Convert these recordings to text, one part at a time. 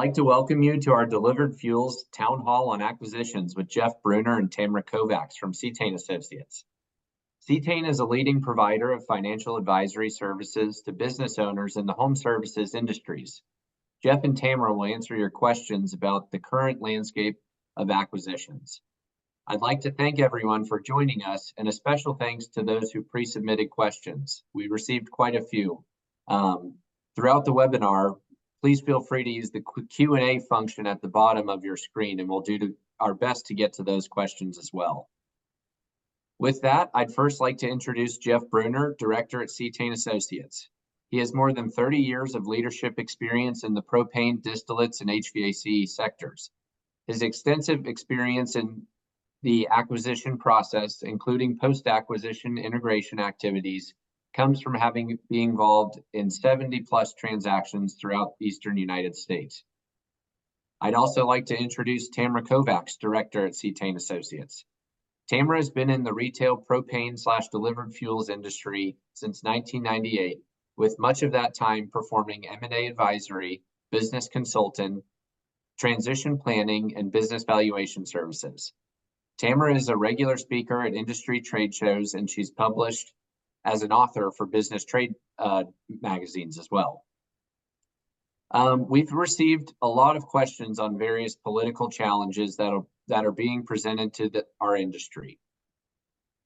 like to welcome you to our Delivered Fuels Town Hall on Acquisitions with Jeff Brunner and Tamera Kovacs from CETANE Associates. CETANE is a leading provider of financial advisory services to business owners in the home services industries. Jeff and Tamera will answer your questions about the current landscape of acquisitions. I'd like to thank everyone for joining us, and a special thanks to those who pre-submitted questions. We received quite a few. Throughout the webinar, please feel free to use the Q&A function at the bottom of your screen, and we'll do our best to get to those questions as well. With that, I'd first like to introduce Jeff Brunner, Director at CETANE Associates. He has more than 30 years of leadership experience in the propane, distillates, and HVAC sectors. His extensive experience in the acquisition process, including post-acquisition integration activities, comes from being involved in 70+ transactions throughout Eastern United States. I'd also like to introduce Tamera Kovacs, Director at CETANE Associates. Tamera has been in the retail propane/delivered fuels industry since 1998, with much of that time performing M&A advisory, business consultant, transition planning, and business valuation services. Tamera is a regular speaker at industry trade shows, and she's published as an author for business trade magazines as well. We've received a lot of questions on various political challenges that are being presented to our industry.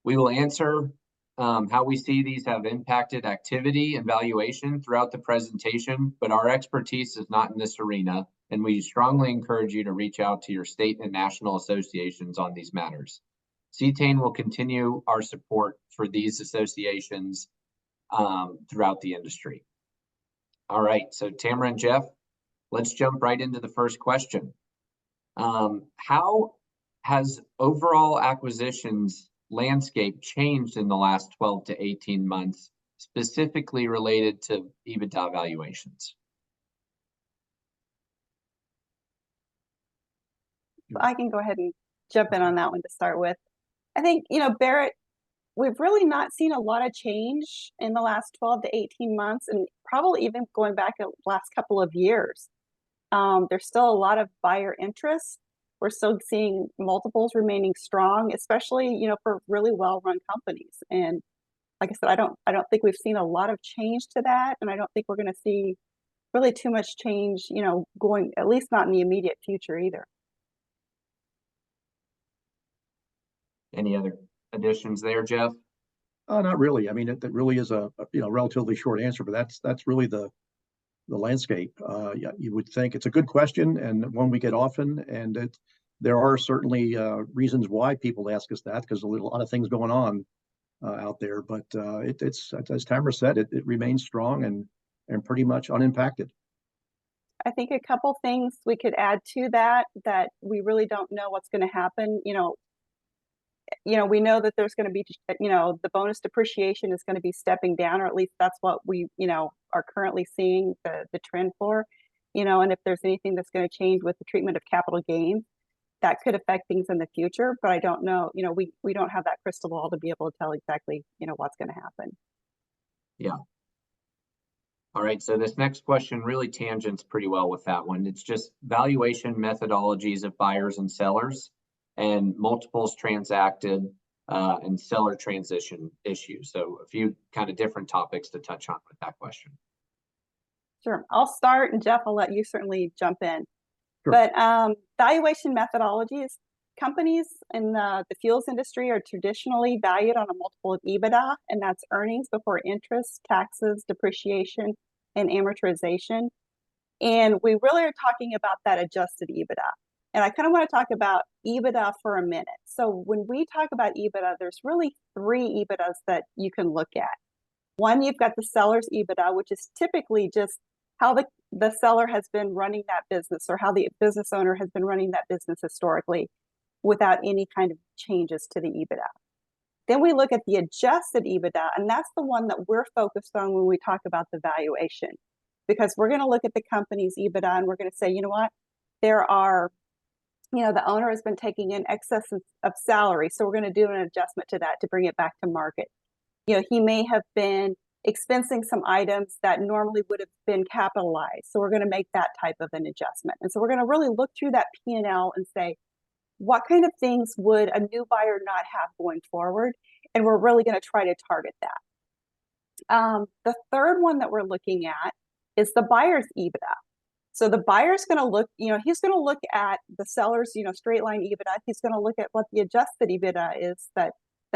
We will answer how we see these have impacted activity and valuation throughout the presentation, but our expertise is not in this arena, and we strongly encourage you to reach out to your state and national associations on these matters. CETANE will continue our support for these associations throughout the industry. All right, so Tamera and Jeff, let's jump right into the first question. How has overall acquisitions landscape changed in the last 12 to 18 months, specifically related to EBITDA valuations? I can go ahead and jump in on that one to start with. I think, Barrett, we've really not seen a lot of change in the last 12 to 18 months, and probably even going back the last couple of years. There's still a lot of buyer interest. We're still seeing multiples remaining strong, especially, for really well-run companies. And like I said, I don't think we've seen a lot of change to that, and I don't think we're going to see really too much change, going, at least not in the immediate future either. Any other additions there, Jeff? Not really. I mean, it really is a relatively short answer, but that's really the landscape. Yeah, you would think it's a good question and one we get often, and there are certainly reasons why people ask us that, because there's a lot of things going on out there. But it's as Tamera said, it remains strong and pretty much unimpacted. I think a couple things we could add to that we really don't know what's going to happen. We know that there's going to be, the bonus depreciation is going to be stepping down, or at least that's what we, are currently seeing the trend for, and if there's anything that's going to change with the treatment of capital gains, that could affect things in the future. But I don't know, we don't have that crystal ball to be able to tell exactly, what's going to happen. Yeah. All right, so this next question really tangents pretty well with that one. It's just valuation methodologies of buyers and sellers, and multiples transacted, and seller transition issues. So a few kind of different topics to touch on with that question. Sure, I'll start, and Jeff, I'll let you certainly jump in. Sure. But valuation methodologies, companies in the fuels industry are traditionally valued on a multiple of EBITDA, and that's earnings before interest, taxes, depreciation, and amortization. And we really are talking about that adjusted EBITDA. And I kind of want to talk about EBITDA for a minute. So when we talk about EBITDA, there's really three EBITDAs that you can look at. One, you've got the seller's EBITDA, which is typically just how the seller has been running that business, or how the business owner has been running that business historically without any kind of changes to the EBITDA. Then we look at the adjusted EBITDA, and that's the one that we're focused on when we talk about the valuation, because we're going to look at the company's EBITDA and we're going to say, you know what, there are, the owner has been taking in excess of salary, so we're going to do an adjustment to that to bring it back to market. He may have been expensing some items that normally would have been capitalized. So we're going to make that type of an adjustment. And so we're going to really look through that P&L and say, what kind of things would a new buyer not have going forward? And we're really going to try to target that. The third one that we're looking at is the buyer's EBITDA. So the buyer's going to look, he's going to look at the seller's, straight line EBITDA. He's going to look at what the adjusted EBITDA is that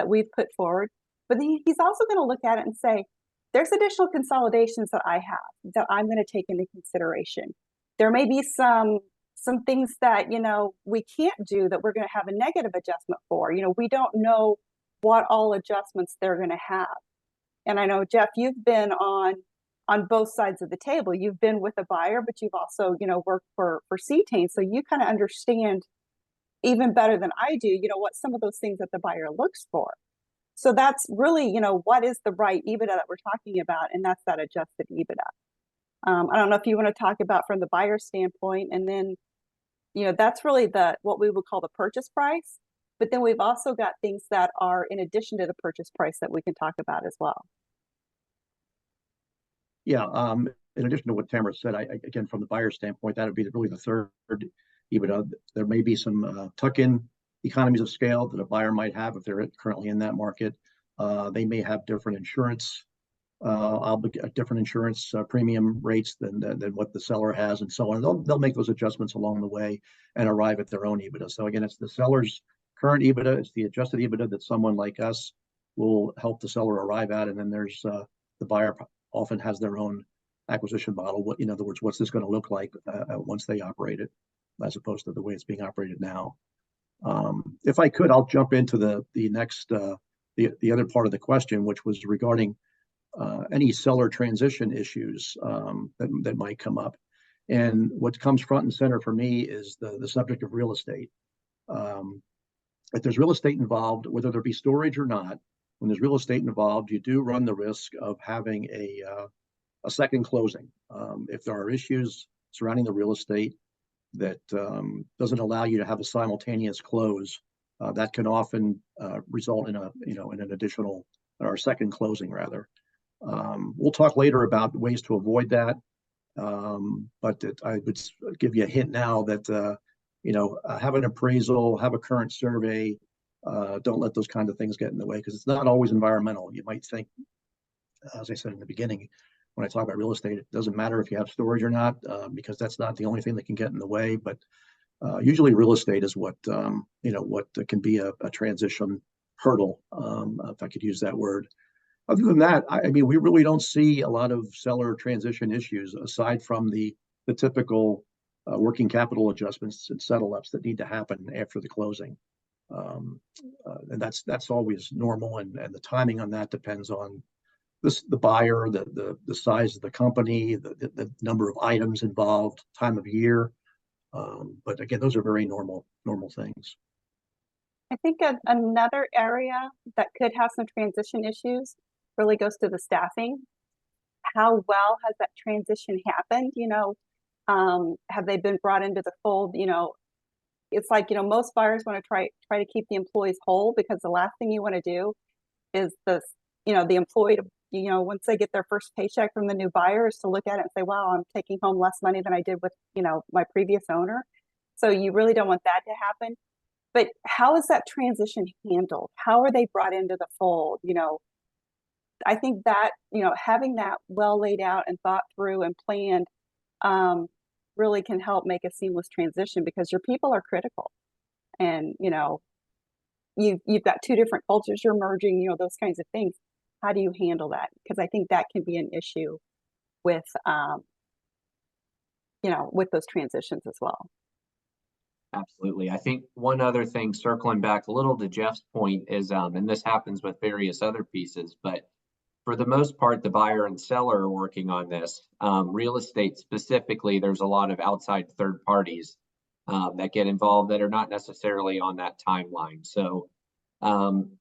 we've put forward. But he's also going to look at it and say, there's additional consolidations that I have that I'm going to take into consideration. There may be some things that, we can't do that we're going to have a negative adjustment for. We don't know what all adjustments they're going to have. And I know, Jeff, you've been on both sides of the table. You've been with a buyer, but you've also, worked for CETANE. So you kind of understand even better than I do, what some of those things that the buyer looks for. So that's really, what is the right EBITDA that we're talking about? And that's that adjusted EBITDA. I don't know if you want to talk about from the buyer standpoint, and then, that's really what we would call the purchase price. But then we've also got things that are in addition to the purchase price that we can talk about as well. Yeah, in addition to what Tamara said, again, from the buyer standpoint, that would be really the third EBITDA. There may be some tuck-in economies of scale that a buyer might have if they're currently in that market. They may have different insurance premium rates than what the seller has, and so on. They'll make those adjustments along the way and arrive at their own EBITDA. So again, it's the seller's current EBITDA, it's the adjusted EBITDA that someone like us will help the seller arrive at, and then there's the buyer often has their own acquisition model. In other words, what's this going to look like once they operate it, as opposed to the way it's being operated now. If I could, I'll jump into the next the other part of the question, which was regarding any seller transition issues that might come up. And what comes front and center for me is the subject of real estate. If there's real estate involved, whether there be storage or not, when there's real estate involved, you do run the risk of having a second closing. If there are issues surrounding the real estate that doesn't allow you to have a simultaneous close, that can often result in an additional or second closing rather. We'll talk later about ways to avoid that, but I would give you a hint now that have an appraisal, have a current survey. Don't let those kind of things get in the way, because it's not always environmental. You might think, as I said in the beginning, when I talk about real estate, it doesn't matter if you have storage or not, because that's not the only thing that can get in the way. But usually real estate is what can be a transition hurdle, if I could use that word. Other than that, I mean, we really don't see a lot of seller transition issues aside from the typical working capital adjustments and settle-ups that need to happen after the closing. And that's always normal, and the timing on that depends on the buyer, the size of the company, the number of items involved, time of year. But again, those are very normal things. I think another area that could have some transition issues really goes to the staffing. How well has that transition happened? Have they been brought into the fold? It's like, most buyers want to try to keep the employees whole, because the last thing you want to do is the employee, once they get their first paycheck from the new buyer, is to look at it and say, wow, I'm taking home less money than I did with, my previous owner. So you really don't want that to happen. But how is that transition handled? How are they brought into the fold? I think that, having that well laid out and thought through and planned really can help make a seamless transition, because your people are critical. And, you've got two different cultures you're merging, those kinds of things. How do you handle that? Because I think that can be an issue with, with those transitions as well. Absolutely. I think one other thing, circling back a little to Jeff's point, is, and this happens with various other pieces, but for the most part, the buyer and seller are working on this. Real estate specifically, there's a lot of outside third parties that get involved that are not necessarily on that timeline. So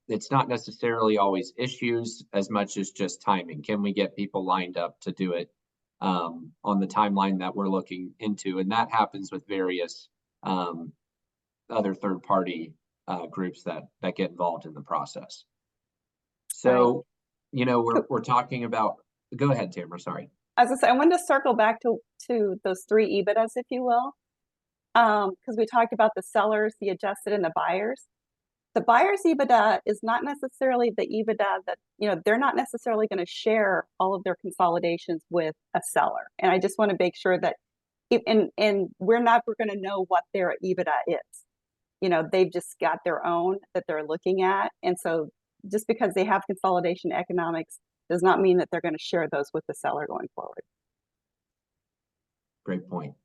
it's not necessarily always issues as much as just timing. Can we get people lined up to do it on the timeline that we're looking into? And that happens with various other third party groups that get involved in the process. So you know, we're talking about, go ahead, Tamara, sorry. As I said, I wanted to circle back to those three EBITDAs, if you will, because we talked about the sellers, the adjusted, and the buyers. The buyer's EBITDA is not necessarily the EBITDA that, you know, they're not necessarily going to share all of their consolidations with a seller. And I just want to make sure that, and we're going to know what their EBITDA is. You know, they've just got their own that they're looking at. And so just because they have consolidation economics does not mean that they're going to share those with the seller going forward. Great point.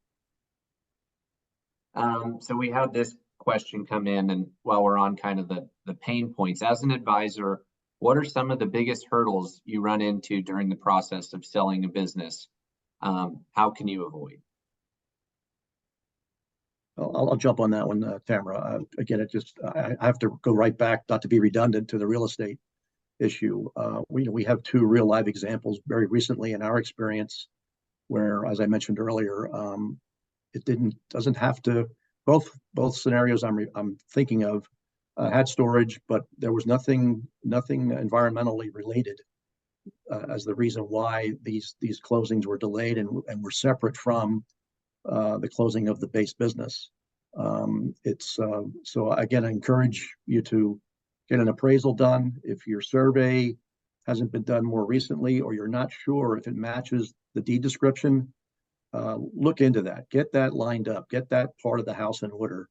So we had this question come in, and while we're on kind of the pain points, as an advisor, what are some of the biggest hurdles you run into during the process of selling a business? How can you avoid? I'll jump on that one, Tamara. Again, I have to go right back, not to be redundant, to the real estate issue. We have two real live examples very recently in our experience where, as I mentioned earlier, it doesn't have to. Both scenarios I'm thinking of had storage, but there was nothing environmentally related as the reason why these closings were delayed and were separate from the closing of the base business. So again, I encourage you to get an appraisal done. If your survey hasn't been done more recently, or you're not sure if it matches the deed description, look into that. Get that lined up. Get that part of the house in order,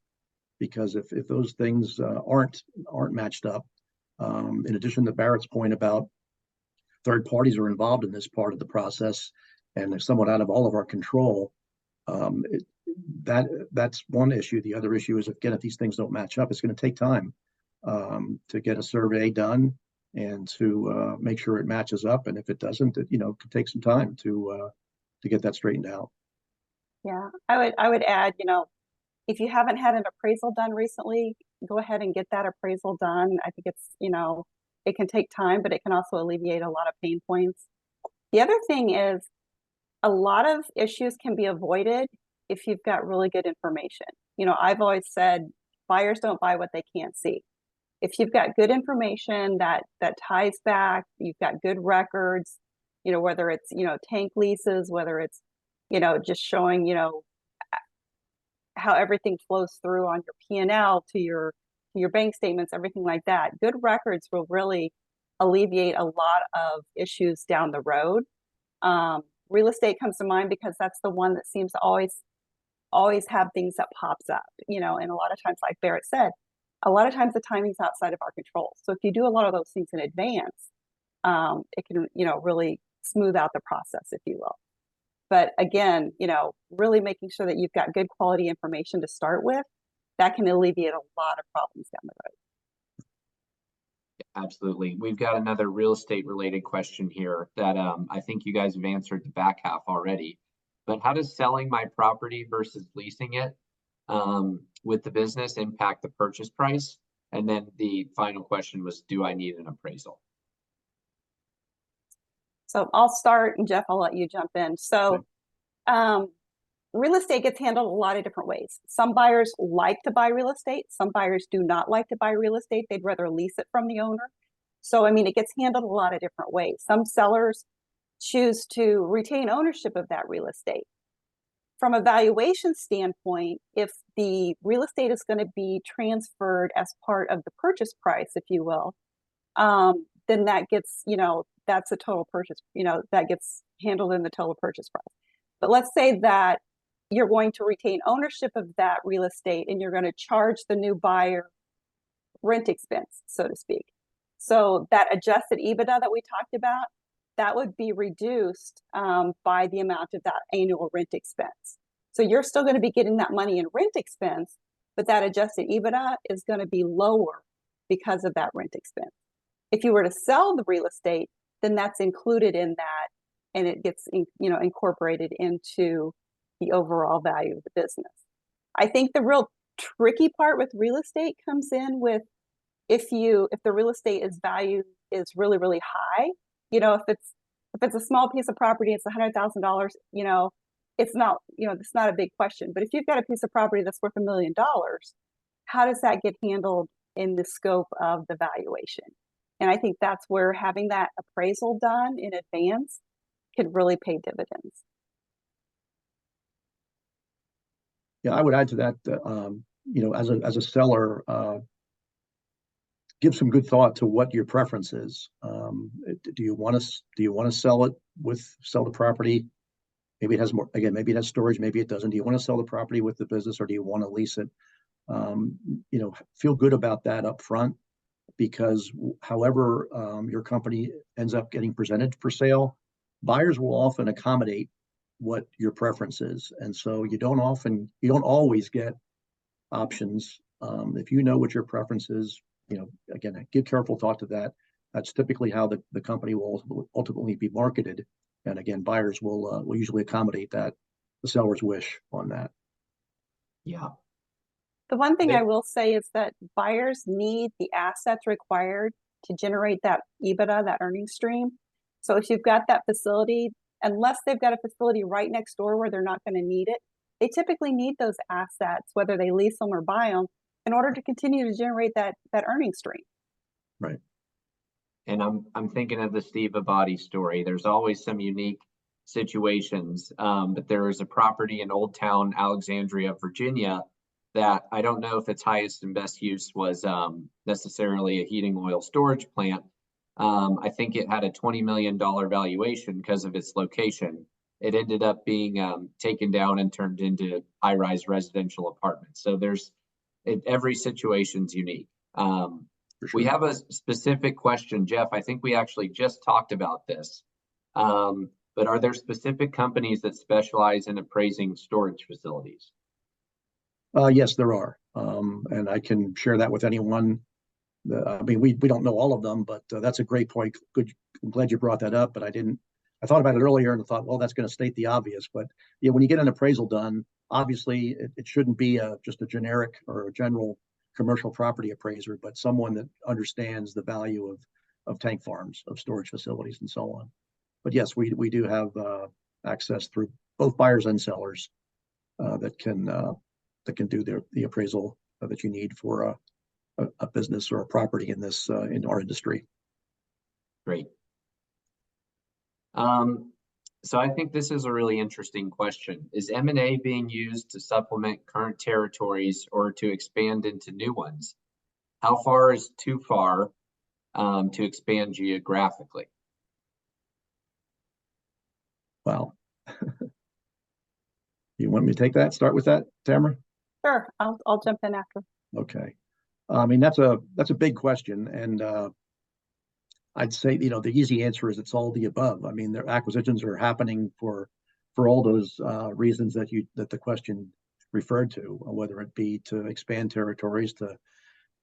because if those things aren't matched up, in addition to Barrett's point about third parties are involved in this part of the process and they're somewhat out of all of our control, that's one issue. The other issue is, again, if these things don't match up, it's going to take time to get a survey done and to make sure it matches up. And if it doesn't, it could take some time to get that straightened out. Yeah, I would add, if you haven't had an appraisal done recently, go ahead and get that appraisal done. I think it's, it can take time, but it can also alleviate a lot of pain points. The other thing is, a lot of issues can be avoided if you've got really good information. I've always said buyers don't buy what they can't see. If you've got good information that ties back, you've got good records, whether it's, tank leases, whether it's, just showing, how everything flows through on your P&L to your bank statements, everything like that. Good records will really alleviate a lot of issues down the road. Real estate comes to mind because that's the one that seems to always have things that pops up, and a lot of times, like Barrett said, a lot of times the timing's outside of our control. So if you do a lot of those things in advance, it can, really smooth out the process, if you will. But again, really making sure that you've got good quality information to start with, that can alleviate a lot of problems down the road. Absolutely. We've got another real estate related question here that I think you guys have answered the back half already. But how does selling my property versus leasing it with the business impact the purchase price? And then the final question was, do I need an appraisal? So I'll start, and Jeff, I'll let you jump in. So real estate gets handled a lot of different ways. Some buyers like to buy real estate. Some buyers do not like to buy real estate. They'd rather lease it from the owner. So, it gets handled a lot of different ways. Some sellers choose to retain ownership of that real estate. From a valuation standpoint, if the real estate is going to be transferred as part of the purchase price, if you will, then that gets, that's a total purchase, that gets handled in the total purchase price. But let's say that you're going to retain ownership of that real estate and you're going to charge the new buyer rent expense, so to speak. So that adjusted EBITDA that we talked about, that would be reduced by the amount of that annual rent expense. So you're still going to be getting that money in rent expense, but that adjusted EBITDA is going to be lower because of that rent expense. If you were to sell the real estate, then that's included in that, and it gets incorporated into the overall value of the business. I think the real tricky part with real estate comes in with if the real estate value is really, really high. If it's a small piece of property, it's $100,000. It's not it's not a big question. But if you've got a piece of property that's worth $1 million, how does that get handled in the scope of the valuation? And I think that's where having that appraisal done in advance could really pay dividends. Yeah, I would add to that, as a seller, give some good thought to what your preference is. Do you want to sell the property? Maybe it has more, again, maybe it has storage, maybe it doesn't. Do you want to sell the property with the business, or do you want to lease it? Feel good about that up front, because however your company ends up getting presented for sale, buyers will often accommodate what your preference is. And so you don't always get options. If you know what your preference is, again, give careful thought to that. That's typically how the company will ultimately be marketed. And again, buyers will usually accommodate the seller's wish on that. Yeah. The one thing I will say is that buyers need the assets required to generate that EBITDA, that earning stream. So if you've got that facility, unless they've got a facility right next door where they're not going to need it, they typically need those assets, whether they lease them or buy them, in order to continue to generate that earning stream. Right. And I'm thinking of the Steve Abadi story. There's always some unique situations, but there is a property in Old Town, Alexandria, Virginia, that I don't know if its highest and best use was necessarily a heating oil storage plant. I think it had a $20 million valuation because of its location. It ended up being taken down and turned into high-rise residential apartments. So every situation's unique. Sure. We have a specific question, Jeff. I think we actually just talked about this. But are there specific companies that specialize in appraising storage facilities? Yes, there are. And I can share that with anyone. We don't know all of them, but that's a great point. Good. I'm glad you brought that up, but I thought about it earlier and thought, well, that's going to state the obvious. But yeah, when you get an appraisal done, obviously it shouldn't be just a generic or a general commercial property appraiser, but someone that understands the value of tank farms, of storage facilities, and so on. But yes, we do have access through both buyers and sellers that can do the appraisal that you need for a business or a property in our industry. Great. So I think this is a really interesting question. Is M&A being used to supplement current territories or to expand into new ones? How far is too far to expand geographically? Wow. You want me to take that? Start with that, Tamara? Sure, I'll jump in after. Okay. I mean, that's a big question, and I'd say, the easy answer is it's all the above. I mean, their acquisitions are happening for all those reasons that the question referred to, whether it be to expand territories,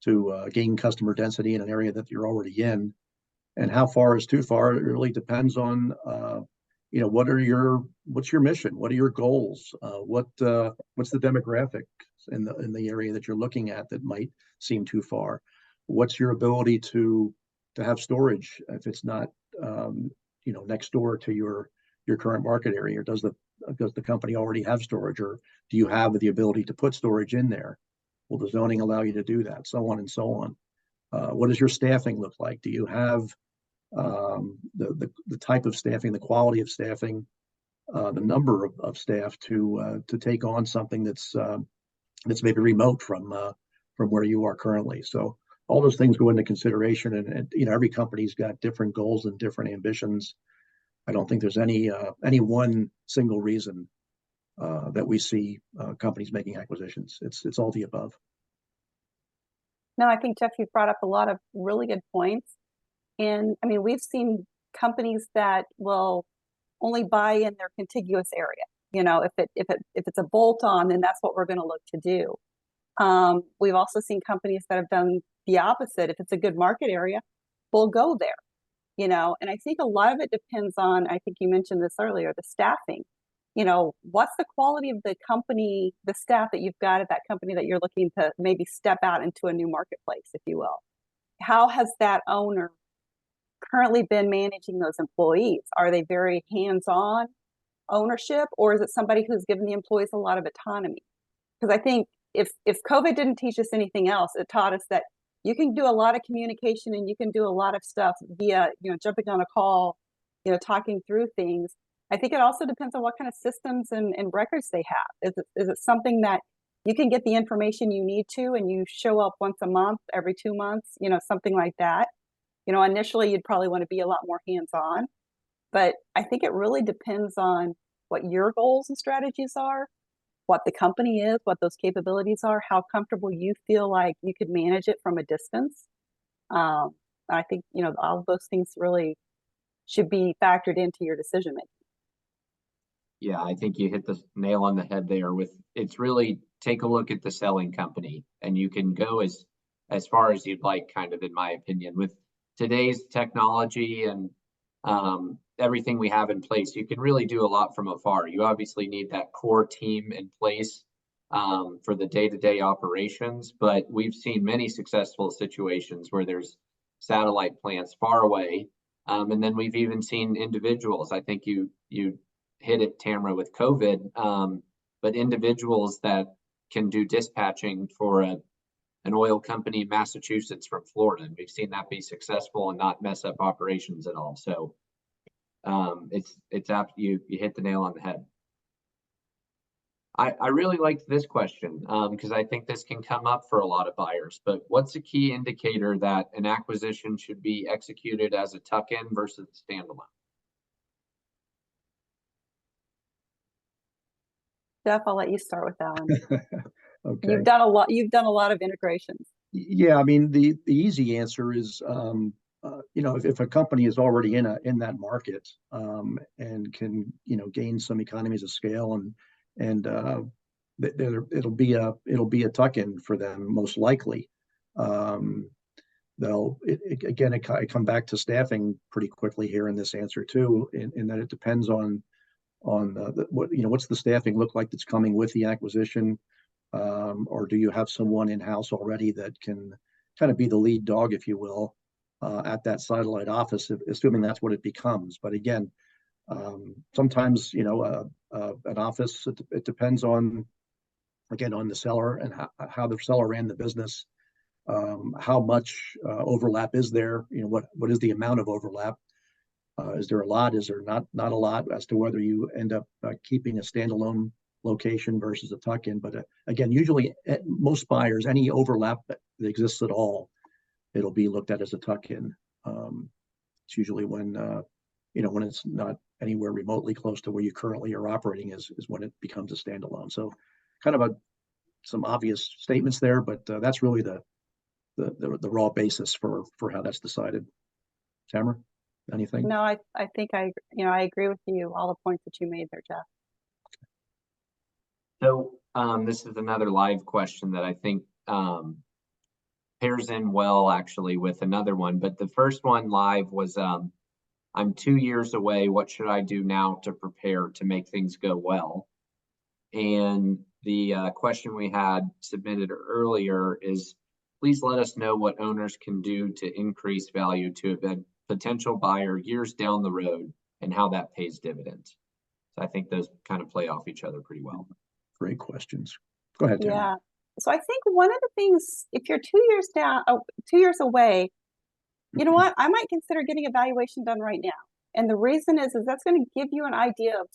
to gain customer density in an area that you're already in. And how far is too far? It really depends on what's your mission? What are your goals? What's the demographics in the area that you're looking at that might seem too far? What's your ability to have storage if it's not next door to your current market area? Or does the company already have storage, or do you have the ability to put storage in there? Will the zoning allow you to do that? So on and so on. What does your staffing look like? Do you have the type of staffing, the quality of staffing, the number of staff to take on something that's maybe remote from where you are currently? So all those things go into consideration, and every company's got different goals and different ambitions. I don't think there's any one single reason that we see companies making acquisitions. It's all the above. No, I think, Jeff, you've brought up a lot of really good points. And I mean, we've seen companies that will only buy in their contiguous area. If it's a bolt-on, then that's what we're going to look to do. We've also seen companies that have done the opposite. If it's a good market area, we'll go there. And I think a lot of it depends on, I think you mentioned this earlier, the staffing. What's the quality of the company, the staff that you've got at that company that you're looking to maybe step out into a new marketplace, if you will? How has that owner currently been managing those employees? Are they very hands-on ownership, or is it somebody who's given the employees a lot of autonomy? Because I think if COVID didn't teach us anything else, it taught us that you can do a lot of communication and you can do a lot of stuff via, jumping on a call, talking through things. I think it also depends on what kind of systems and records they have. Is it something that you can get the information you need to and you show up once a month, every 2 months, something like that. Initially you'd probably want to be a lot more hands-on, but I think it really depends on what your goals and strategies are, what the company is, what those capabilities are, how comfortable you feel like you could manage it from a distance. I think, all of those things really should be factored into your decision making. Yeah, I think you hit the nail on the head there with it's really take a look at the selling company, and you can go as far as you'd like, kind of, in my opinion. With today's technology and everything we have in place, you can really do a lot from afar. You obviously need that core team in place for the day-to-day operations, but we've seen many successful situations where there's satellite plants far away. And then we've even seen individuals, I think you hit it, Tamara, with COVID, but individuals that can do dispatching for an oil company in Massachusetts from Florida. And we've seen that be successful and not mess up operations at all. So it's apt, you hit the nail on the head. I really liked this question because I think this can come up for a lot of buyers, but what's a key indicator that an acquisition should be executed as a tuck-in versus a standalone? Jeff, I'll let you start with that one. Okay. You've done a lot of integrations. Yeah, I mean, the easy answer is, if a company is already in that market and can, gain some economies of scale and it'll be a tuck-in for them most likely. Though again, I come back to staffing pretty quickly here in this answer too, in that it depends on what's the staffing look like that's coming with the acquisition, or do you have someone in-house already that can kind of be the lead dog, if you will, at that satellite office, assuming that's what it becomes. But again, sometimes an office, it depends on the seller and how the seller ran the business, how much overlap is there, what is the amount of overlap. Is there a lot? Is there not a lot? As to whether you end up keeping a standalone location versus a tuck-in. But again, usually most buyers, any overlap that exists at all, it'll be looked at as a tuck-in. It's usually when it's not anywhere remotely close to where you currently are operating is when it becomes a standalone. So kind of some obvious statements there, but that's really the raw basis for how that's decided. Tamara? Anything? No, I think I agree with you, all the points that you made there, Jeff. So this is another live question that I think pairs in well actually with another one, but the first one live was I'm 2 years away. What should I do now to prepare to make things go well? And the question we had submitted earlier is, please let us know what owners can do to increase value to a potential buyer years down the road and how that pays dividends. So I think those kind of play off each other pretty well. Great questions. Go ahead, Tamara. Yeah. So I think one of the things, if you're 2 years away, you know what? I might consider getting a valuation done right now. And the reason is that's going to give you an idea of,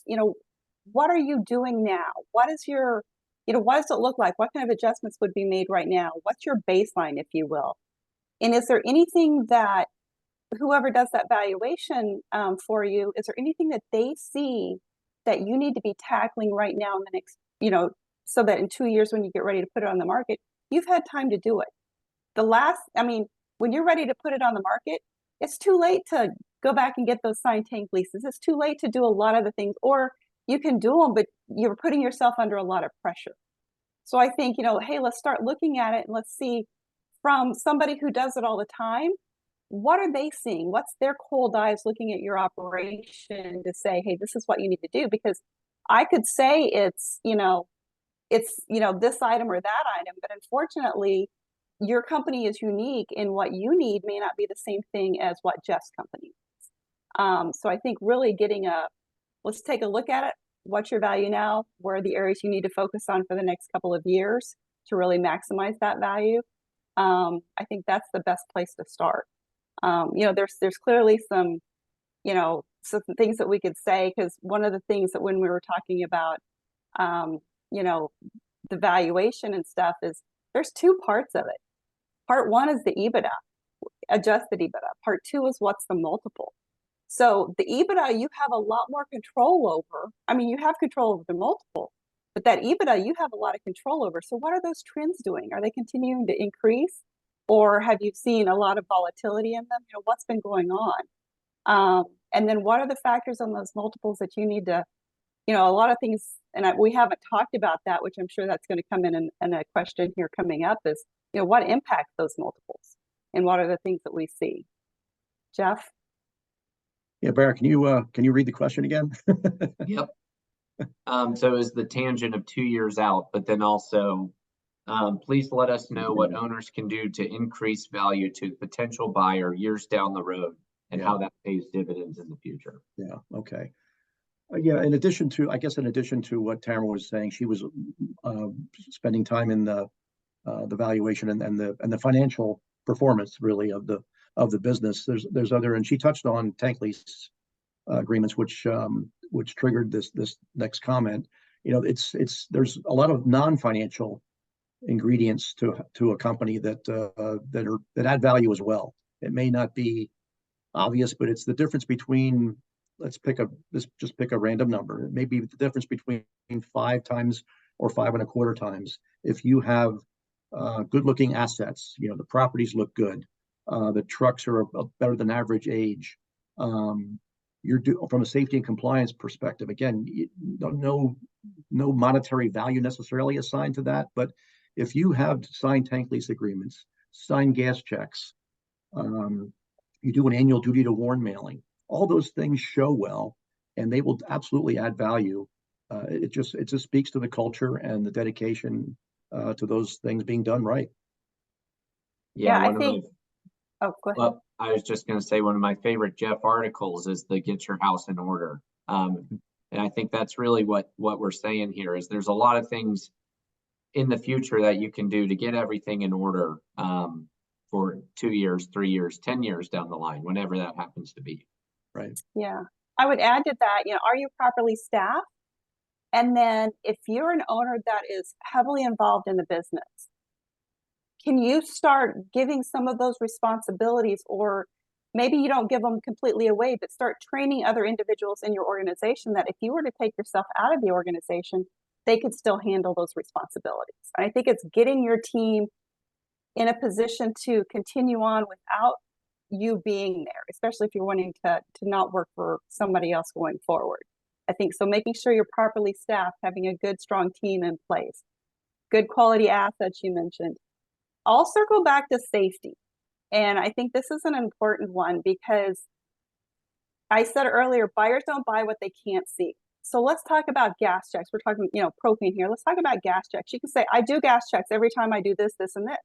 what are you doing now? What is your, what does it look like? What kind of adjustments would be made right now? What's your baseline, if you will? And is there anything that whoever does that valuation for you, is there anything that they see that you need to be tackling right now in the next, so that in 2 years when you get ready to put it on the market, you've had time to do it. When you're ready to put it on the market, it's too late to go back and get those signed tank leases. It's too late to do a lot of the things, or you can do them, but you're putting yourself under a lot of pressure. So I think, hey, let's start looking at it and let's see from somebody who does it all the time, what are they seeing? What's their cold eyes looking at your operation to say, hey, this is what you need to do? Because I could say it's this item or that item, but unfortunately, your company is unique, and what you need may not be the same thing as what Jeff's company is. So I think really let's take a look at it. What's your value now? Where are the areas you need to focus on for the next couple of years to really maximize that value? I think that's the best place to start. There's clearly some things that we could say, because one of the things that when we were talking about, the valuation and stuff, is there's two parts of it. Part one is the EBITDA, adjusted EBITDA. Part two is what's the multiple. So the EBITDA, you have a lot more control over. I mean, you have control over the multiple, but that EBITDA, you have a lot of control over. So what are those trends doing? Are they continuing to increase, or have you seen a lot of volatility in them? What's been going on? And then what are the factors on those multiples that you need to, a lot of things, and we haven't talked about that, which I'm sure that's going to come in a question here coming up, is, what impacts those multiples, and what are the things that we see? Jeff? Yeah, Barrett, can you read the question again? Yep. So is the tangent of 2 years out, but then also, please let us know what owners can do to increase value to the potential buyer years down the road, and how that pays dividends in the future. Yeah. Okay. Yeah. In addition to what Tamara was saying, she was spending time in the valuation and the financial performance, really, of the business. There's other, and she touched on tank lease agreements, which triggered this next comment. There's a lot of non-financial ingredients to a company that add value as well. It may not be obvious, but it's the difference between, let's just pick a random number. It may be the difference between 5 times or 5.25 times. If you have good-looking assets, the properties look good, the trucks are a better than average age. You're from a safety and compliance perspective. Again, no monetary value necessarily assigned to that, but if you have signed tank lease agreements, signed gas checks, you do an annual duty to warn mailing, all those things show well, and they will absolutely add value. It just speaks to the culture and the dedication to those things being done right. Yeah, I think. Oh, go ahead. Well, I was just going to say, one of my favorite Jeff articles is the "Get Your House in Order," and I think that's really what we're saying here is there's a lot of things in the future that you can do to get everything in order for 2 years, 3 years, 10 years down the line, whenever that happens to be. Right. Yeah. I would add to that, are you properly staffed? And then if you're an owner that is heavily involved in the business, can you start giving some of those responsibilities, or maybe you don't give them completely away, but start training other individuals in your organization that if you were to take yourself out of the organization, they could still handle those responsibilities. And I think it's getting your team in a position to continue on without you being there, especially if you're wanting to not work for somebody else going forward. I think so. Making sure you're properly staffed, having a good, strong team in place, good quality assets you mentioned. I'll circle back to safety. And I think this is an important one, because I said earlier, buyers don't buy what they can't see. So let's talk about gas checks. We're talking, propane here. Let's talk about gas checks. You can say, I do gas checks every time I do this, this, and this.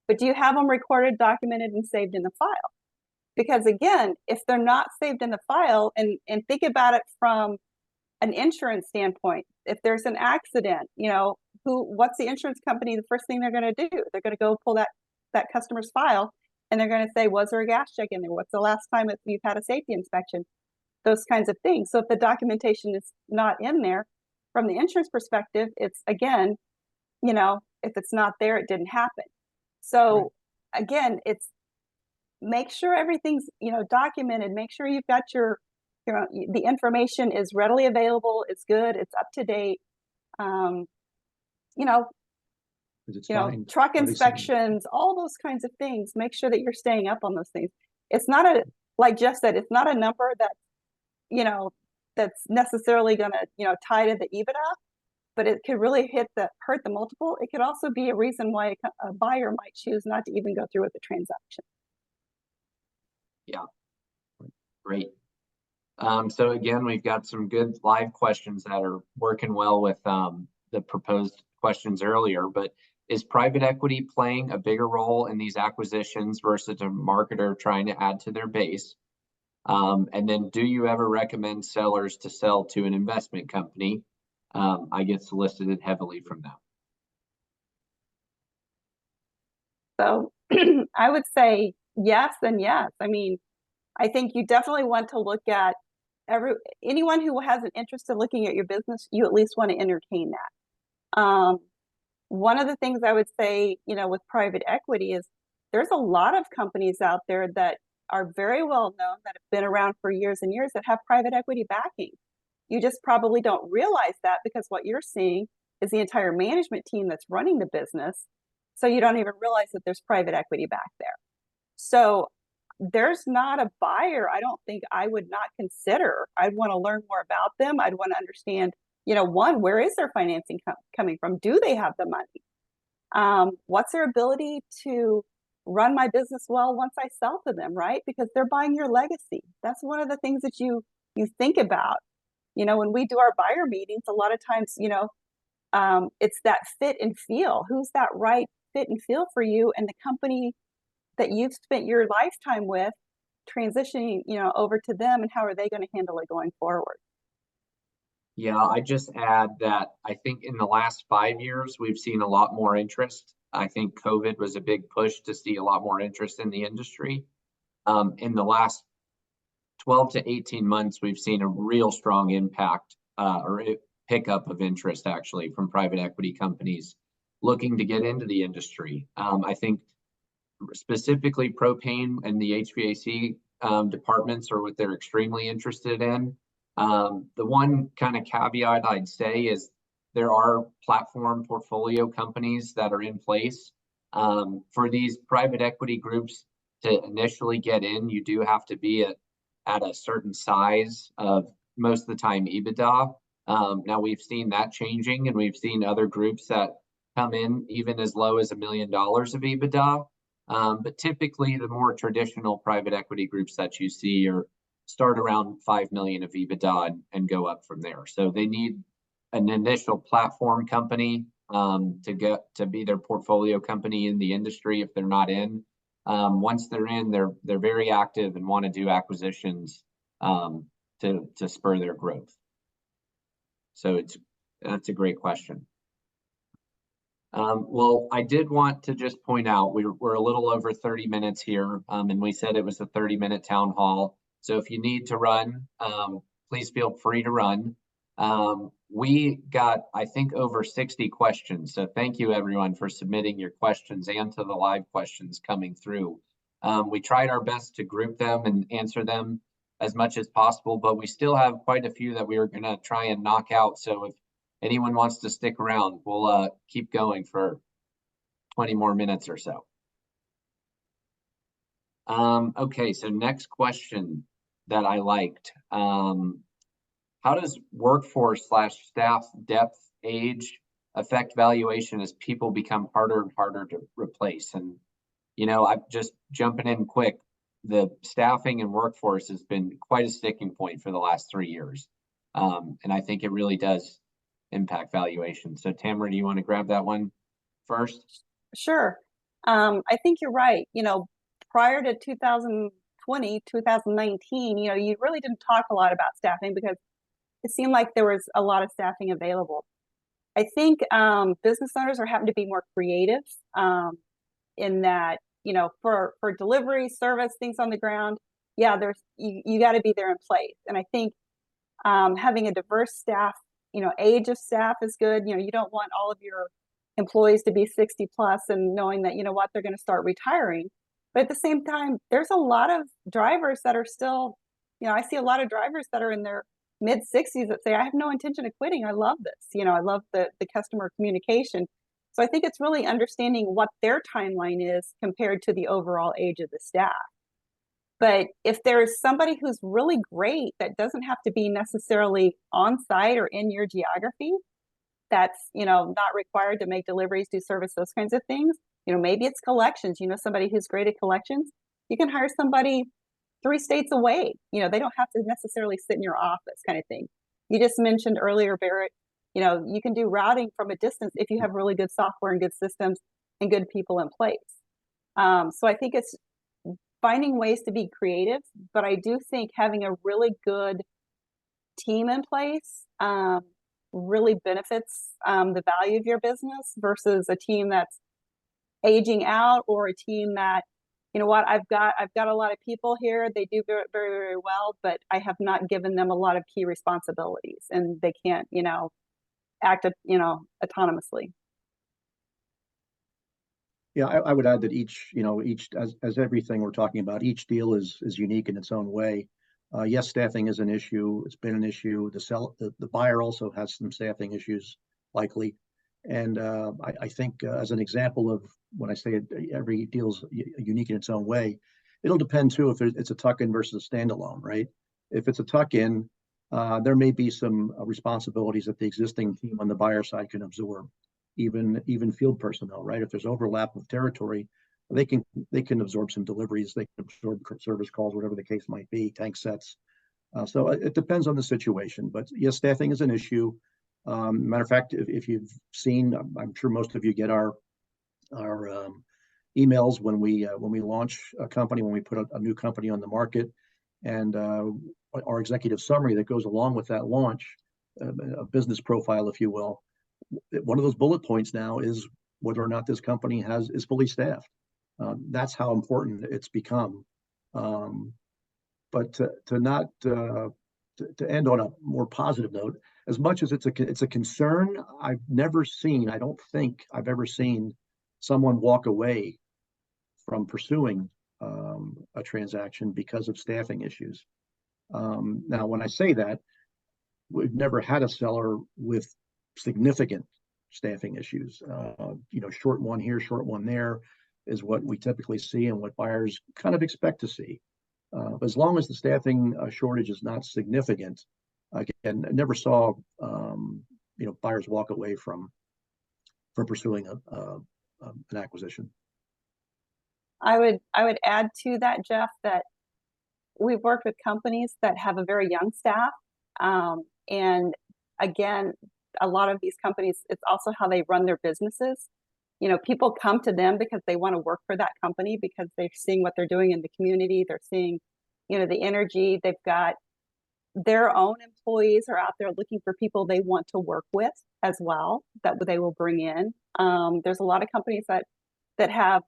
But do you have them recorded, documented, and saved in the file? Because again, if they're not saved in the file, and think about it from an insurance standpoint, if there's an accident, what's the insurance company, the first thing they're going to do? They're going to go pull that customer's file, and they're going to say, was there a gas check in there? What's the last time that you've had a safety inspection? Those kinds of things. So if the documentation is not in there, from the insurance perspective, it's, again, if it's not there, it didn't happen. So again, it's make sure everything's, documented. Make sure you've got the information is readily available. It's good. It's up to date. Truck inspections, all those kinds of things. Make sure that you're staying up on those things. It's not like Jeff said, it's not a number that, that's necessarily going to, tie to the EBITDA, but it could really hurt the multiple. It could also be a reason why a buyer might choose not to even go through with the transaction. Yeah, great. So again, we've got some good live questions that are working well with the proposed questions earlier, but is private equity playing a bigger role in these acquisitions versus a marketer trying to add to their base? And then do you ever recommend sellers to sell to an investment company? I get solicited heavily from them. So I would say yes and yes. I mean, I think you definitely want to look at anyone who has an interest in looking at your business, you at least want to entertain that. One of the things I would say, with private equity is there's a lot of companies out there that are very well known that have been around for years and years that have private equity backing. You just probably don't realize that because what you're seeing is the entire management team that's running the business. So you don't even realize that there's private equity back there. So there's not a buyer I don't think I would not consider. I'd want to learn more about them. I'd want to understand, one, where is their financing coming from? Do they have the money? What's their ability to run my business well once I sell to them, right? Because they're buying your legacy. That's one of the things that you think about. When we do our buyer meetings, a lot of times, it's that fit and feel. Who's that right fit and feel for you and the company that you've spent your lifetime with, transitioning, over to them, and how are they going to handle it going forward? Yeah, I just add that I think in the last 5 years, we've seen a lot more interest. I think COVID was a big push to see a lot more interest in the industry. In the last 12 to 18 months, we've seen a real strong impact or pickup of interest actually from private equity companies looking to get into the industry. I think specifically propane and the HVAC departments are what they're extremely interested in. The one kind of caveat I'd say is there are platform portfolio companies that are in place. For these private equity groups to initially get in, you do have to be at a certain size of most of the time EBITDA. Now we've seen that changing, and we've seen other groups that come in even as low as $1 million of EBITDA. But typically the more traditional private equity groups that you see start around 5 million of EBITDA and go up from there. So they need an initial platform company to be their portfolio company in the industry if they're not in. Once they're in, they're very active and want to do acquisitions to spur their growth. So that's a great question. Well, I did want to just point out we're a little over 30 minutes here, and we said it was a 30-minute town hall. So if you need to run, please feel free to run. We got, I think, over 60 questions. So thank you, everyone, for submitting your questions and to the live questions coming through. We tried our best to group them and answer them as much as possible, but we still have quite a few that we are going to try and knock out. So if anyone wants to stick around, we'll keep going for 20 more minutes or so. Okay, so next question that I liked. How does workforce/staff depth, age affect valuation as people become harder and harder to replace? And, I'm just jumping in quick. The staffing and workforce has been quite a sticking point for the last 3 years. And I think it really does impact valuation. So Tamara, do you want to grab that one first? Sure. I think you're right. Prior to 2020, 2019, you really didn't talk a lot about staffing because it seemed like there was a lot of staffing available. I think business owners are having to be more creative in that, for delivery, service, things on the ground. Yeah, you got to be there in place. And I think having a diverse staff, age of staff is good. You don't want all of your employees to be 60 plus and knowing that, they're going to start retiring. But at the same time, there's a lot of drivers that are still, I see a lot of drivers that are in their mid 60s that say, I have no intention of quitting. I love this. I love the customer communication. So I think it's really understanding what their timeline is compared to the overall age of the staff. But if there's somebody who's really great that doesn't have to be necessarily on site or in your geography, that's, not required to make deliveries, do service, those kinds of things. Maybe it's collections, somebody who's great at collections. You can hire somebody 3 states away. They don't have to necessarily sit in your office kind of thing. You just mentioned earlier, Barrett, you can do routing from a distance if you have really good software and good systems and good people in place. So I think it's finding ways to be creative, but I do think having a really good team in place really benefits the value of your business versus a team that's aging out, or a team that, you know what, I've got a lot of people here, they do very, very, very well, but I have not given them a lot of key responsibilities, and they can't, you know, act, you know, autonomously. Yeah, I would add that each, you know, as everything we're talking about, each deal is unique in its own way. Yes, staffing is an issue. It's been an issue. The buyer also has some staffing issues, likely. And I think as an example of when I say every deal is unique in its own way, it'll depend too if it's a tuck-in versus a standalone, right? If it's a tuck-in, there may be some responsibilities that the existing team on the buyer side can absorb. Even field personnel, right? If there's overlap of territory, they can absorb some deliveries, they can absorb service calls, whatever the case might be, tank sets. So it depends on the situation. But yes, staffing is an issue. Matter of fact, if you've seen, I'm sure most of you get our emails when we launch a company, when we put a new company on the market, and our executive summary that goes along with that launch, a business profile, if you will. One of those bullet points now is whether or not this company is fully staffed. That's how important it's become. But to end on a more positive note, as much as it's a concern, I don't think I've ever seen someone walk away from pursuing a transaction because of staffing issues. Now, when I say that, we've never had a seller with significant staffing issues. You know, short one here, short one there is what we typically see and what buyers kind of expect to see. But as long as the staffing shortage is not significant, again, I never saw you know, buyers walk away from pursuing an acquisition. I would add to that, Jeff, that we've worked with companies that have a very young staff, and again, a lot of these companies, it's also how they run their businesses. You know, people come to them because they want to work for that company, because they're seeing what they're doing in the community. They're seeing, you know, the energy. They've got their own employees are out there looking for people they want to work with as well, that they will bring in. There's a lot of companies that have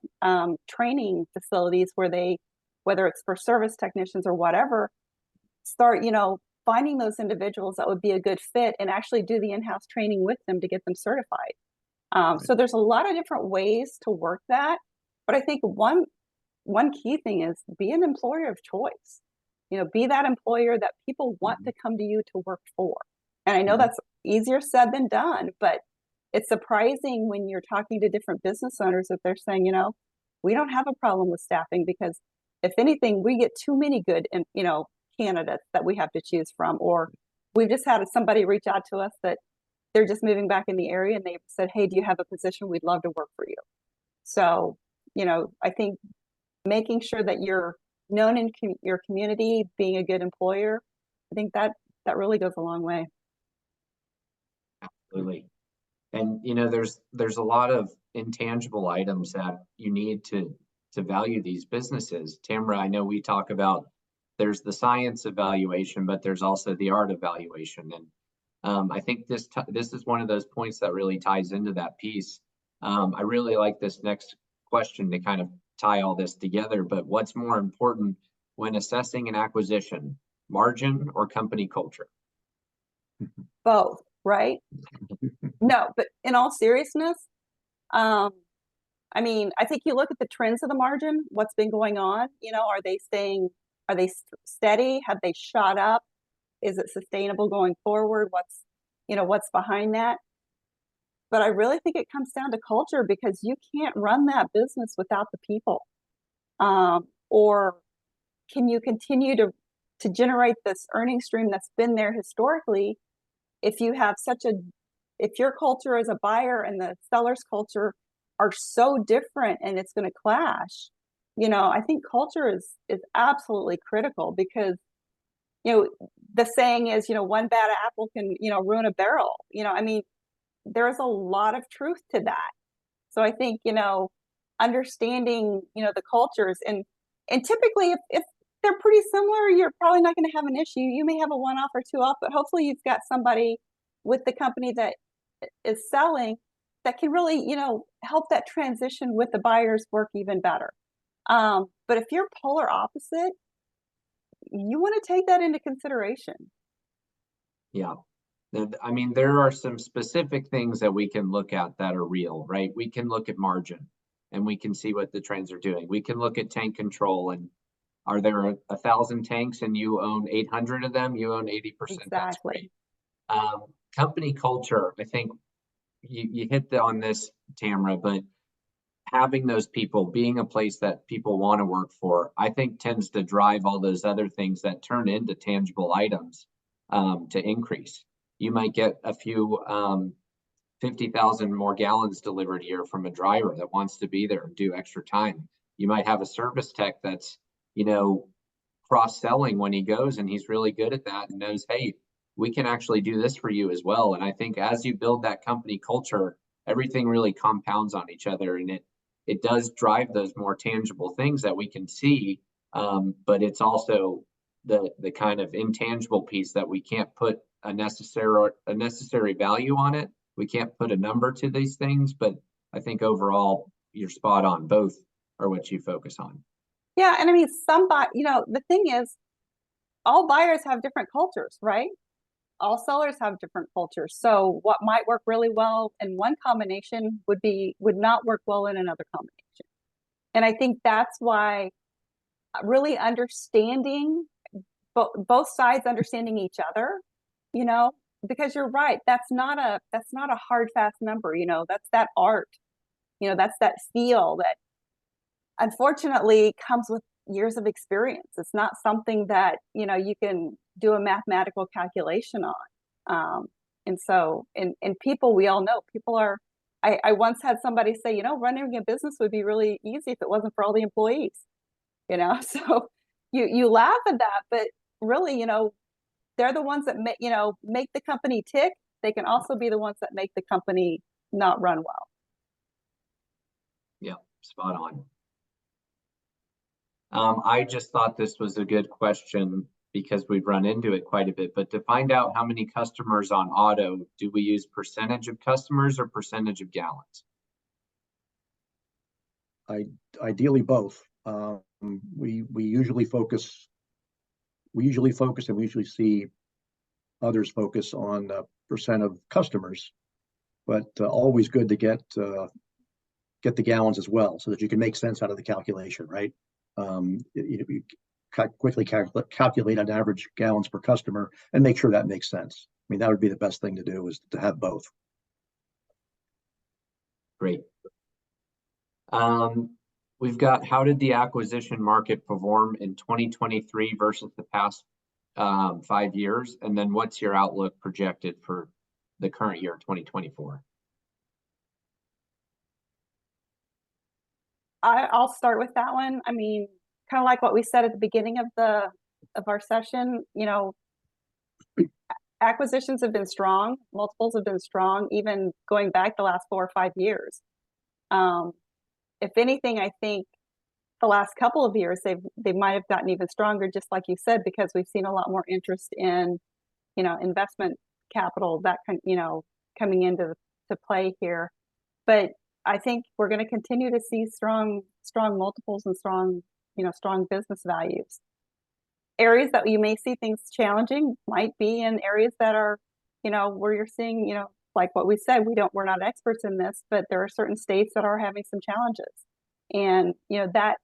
training facilities where they, whether it's for service technicians or whatever, start, you know, finding those individuals that would be a good fit and actually do the in-house training with them to get them certified. Right. So there's a lot of different ways to work that. But I think one key thing is be an employer of choice. You know, be that employer that people want to come to you to work for. And I know that's easier said than done, but it's surprising when you're talking to different business owners that they're saying, you know, we don't have a problem with staffing, because if anything, we get too many good, you know, candidates that we have to choose from. Or we've just had somebody reach out to us that they're just moving back in the area and they've said, hey, do you have a position? We'd love to work for you. So, you know, I think making sure that you're known in your community, being a good employer, I think that really goes a long way. Absolutely. And, you know, there's a lot of intangible items that you need to value these businesses. Tamara, I know we talk about there's the science of valuation, but there's also the art of valuation. And I think this is one of those points that really ties into that piece. I really like this next question to kind of tie all this together, but what's more important when assessing an acquisition, margin or company culture? Both, right? No, but in all seriousness, I mean, I think you look at the trends of the margin, what's been going on, you know, are they steady? Have they shot up? Is it sustainable going forward? What's behind that? But I really think it comes down to culture, because you can't run that business without the people. Or can you continue to generate this earning stream that's been there historically if you have if your culture as a buyer and the seller's culture are so different and it's going to clash? You know, I think culture is absolutely critical, because, you know, the saying is, you know, one bad apple can, you know, ruin a barrel. You know, I mean, there's a lot of truth to that. So I think, you know, understanding, you know, the cultures, and typically if they're pretty similar, you're probably not going to have an issue. You may have a one-off or two-off, but hopefully you've got somebody with the company that is selling that can really, help that transition with the buyers work even better. But if you're polar opposite, you want to take that into consideration. Yeah. I mean, there are some specific things that we can look at that are real, right? We can look at margin and we can see what the trends are doing. We can look at tank control, and are there 1,000 tanks and you own 800 of them? You own 80%. Exactly. That's great. Company culture, I think you hit on this, Tamara, but having those people, being a place that people want to work for, I think tends to drive all those other things that turn into tangible items to increase. You might get a few 50,000 more gallons delivered a year from a driver that wants to be there and do extra time. You might have a service tech that's, cross-selling when he goes, and he's really good at that and knows, hey, we can actually do this for you as well. And I think as you build that company culture, everything really compounds on each other, and it does drive those more tangible things that we can see. But it's also the kind of intangible piece that we can't put a necessary value on it. We can't put a number to these things, but I think overall you're spot on. Both are what you focus on. Yeah, and I mean, the thing is, all buyers have different cultures, right? All sellers have different cultures. So what might work really well in one combination would not work well in another combination. And I think that's why really understanding both sides, understanding each other, because you're right, that's not a hard, fast number, that's that art, that's that feel that unfortunately comes with years of experience. It's not something that, you can do a mathematical calculation on. And so, in people, we all know people are, I once had somebody say, running a business would be really easy if it wasn't for all the employees, so you laugh at that, but really, they're the ones that make the company tick. They can also be the ones that make the company not run well. Yeah, spot on. I just thought this was a good question because we've run into it quite a bit, but to find out how many customers on auto, do we use percentage of customers or percentage of gallons? Ideally both. We usually focus and we usually see others focus on percent of customers, but always good to get the gallons as well, so that you can make sense out of the calculation, right? You quickly calculate on average gallons per customer and make sure that makes sense. I mean, that would be the best thing to do, is to have both. Great. We've got, how did the acquisition market perform in 2023 versus the past 5 years? And then what's your outlook projected for the current year, 2024? I'll start with that one. I mean, kind of like what we said at the beginning of our session, acquisitions have been strong, multiples have been strong, even going back the last 4 or 5 years. If anything, I think the last couple of years they might have gotten even stronger, just like you said, because we've seen a lot more interest in, investment capital that coming into play here. But I think we're going to continue to see strong multiples and strong business values. Areas that you may see things challenging might be in areas that are, where you're seeing, like what we said, we're not experts in this, but there are certain states that are having some challenges. And, that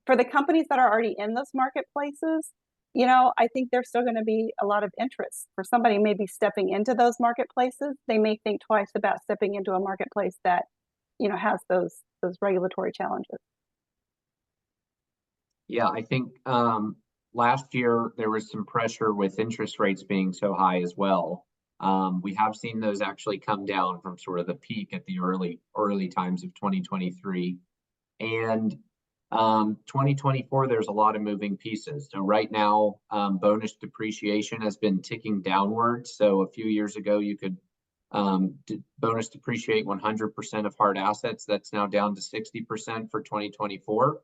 for the companies that are already in those marketplaces, I think there's still going to be a lot of interest. For somebody maybe stepping into those marketplaces, they may think twice about stepping into a marketplace that, has those regulatory challenges. Yeah, I think last year there was some pressure with interest rates being so high as well. We have seen those actually come down from sort of the peak at the early times of 2023. And 2024, there's a lot of moving pieces. So right now, bonus depreciation has been ticking downwards. So a few years ago, you could bonus depreciate 100% of hard assets. That's now down to 60% for 2024.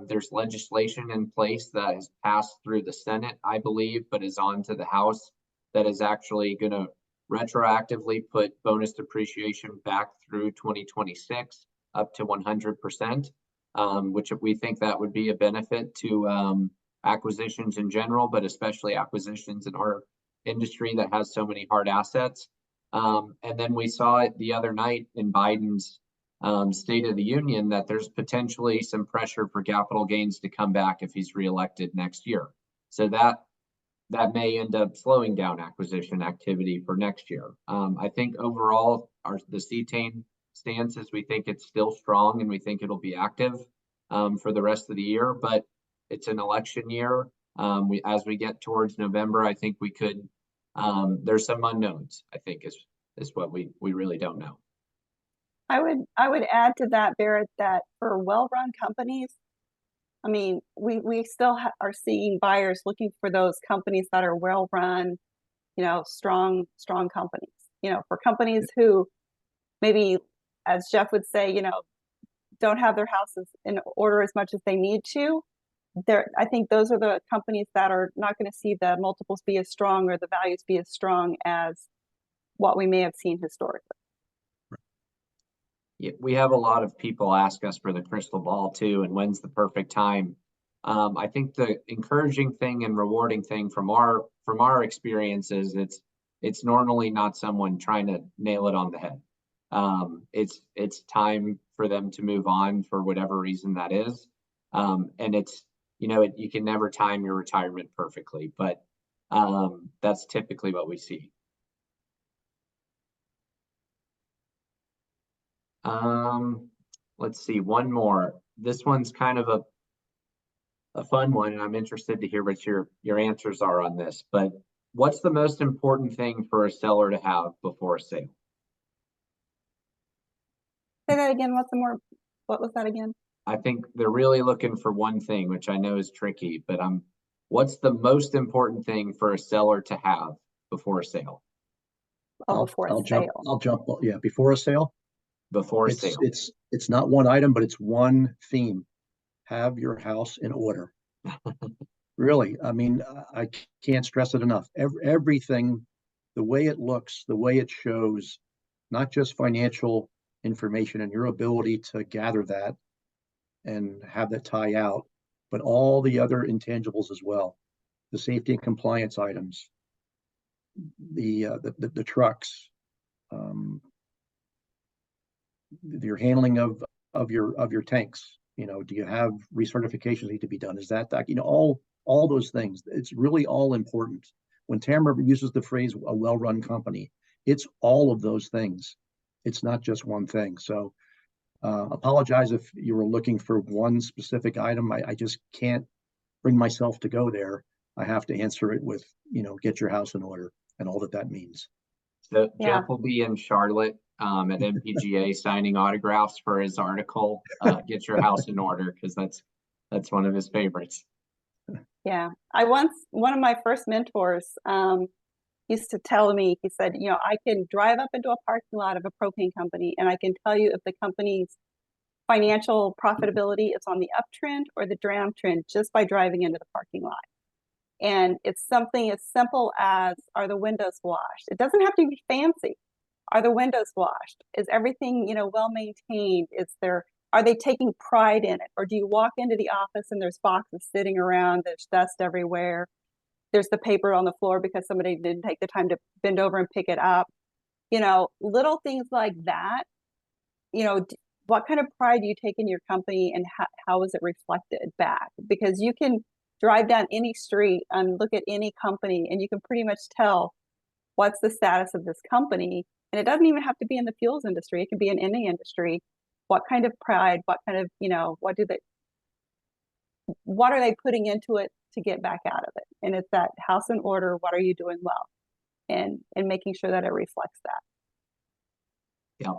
There's legislation in place that has passed through the Senate, I believe, but is on to the House, that is actually going to retroactively put bonus depreciation back through 2026 up to 100%, which we think that would be a benefit to acquisitions in general, but especially acquisitions in our industry that has so many hard assets. And then we saw it the other night in Biden's State of the Union that there's potentially some pressure for capital gains to come back if he's reelected next year. So that may end up slowing down acquisition activity for next year. I think overall, the CETANE stance is we think it's still strong and we think it'll be active for the rest of the year, but it's an election year. As we get towards November, I think we could, there's some unknowns, I think is what we really don't know. I would add to that, Barrett, that for well-run companies, I mean, we still are seeing buyers looking for those companies that are well-run, strong companies. For companies who maybe, as Jeff would say, don't have their houses in order as much as they need to. I think those are the companies that are not going to see the multiples be as strong or the values be as strong as what we may have seen historically. Yeah, we have a lot of people ask us for the crystal ball too, and when's the perfect time. I think the encouraging thing and rewarding thing from our experiences, it's normally not someone trying to nail it on the head. It's time for them to move on for whatever reason that is, and it's you can never time your retirement perfectly, but that's typically what we see. Let's see, one more. This one's kind of a fun one, and I'm interested to hear what your answers are on this. But what's the most important thing for a seller to have before a sale? Say that again. What was that again? I think they're really looking for one thing, which I know is tricky, but what's the most important thing for a seller to have before a sale? Before a sale. I'll jump. Yeah, before a sale. Before a sale. It's not one item, but it's one theme. Have your house in order. Really, I mean, I can't stress it enough. Everything, the way it looks, the way it shows, not just financial information and your ability to gather that and have that tie out, but all the other intangibles as well. The safety and compliance items, the trucks, your handling of your tanks. Do you have recertifications need to be done? Is that all those things? It's really all important. When Tamara uses the phrase a well-run company, it's all of those things. It's not just one thing. So apologize if you were looking for one specific item. I just can't bring myself to go there. I have to answer it with, get your house in order and all that means. So yeah. Jeff will be in Charlotte at MPGA signing autographs for his article, Get Your House in Order, because that's one of his favorites. Yeah. One of my first mentors used to tell me, he said, I can drive up into a parking lot of a propane company and I can tell you if the company's financial profitability is on the uptrend or the downtrend just by driving into the parking lot. And it's something as simple as, are the windows washed? It doesn't have to be fancy. Are the windows washed? Is everything, well maintained? Are they taking pride in it? Or do you walk into the office and there's boxes sitting around, there's dust everywhere, there's the paper on the floor because somebody didn't take the time to bend over and pick it up? Little things like that. What kind of pride do you take in your company and how is it reflected back? Because you can drive down any street and look at any company and you can pretty much tell what's the status of this company. And it doesn't even have to be in the fuels industry. It can be in any industry. What kind of pride, what kind of, what are they putting into it to get back out of it? And it's that house in order. What are you doing well? And making sure that it reflects that. Yeah.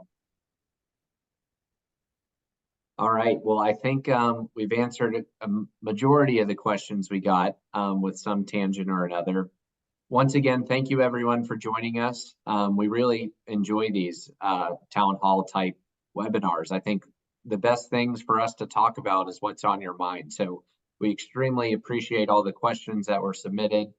All right. Well, I think we've answered a majority of the questions we got with some tangent or another. Once again, thank you everyone for joining us. We really enjoy these town hall type webinars. I think the best things for us to talk about is what's on your mind. So we extremely appreciate all the questions that were submitted.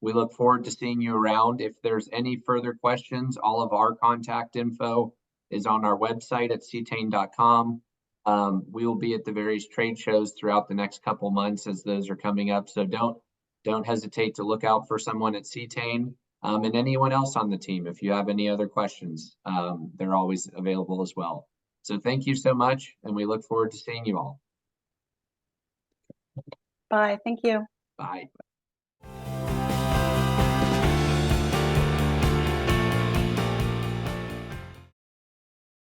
We look forward to seeing you around. If there's any further questions, all of our contact info is on our website at cetane.com. We will be at the various trade shows throughout the next couple months as those are coming up. So don't hesitate to look out for someone at Cetane, and anyone else on the team. If you have any other questions, they're always available as well. So thank you so much, and we look forward to seeing you all. Bye. Thank you. Bye.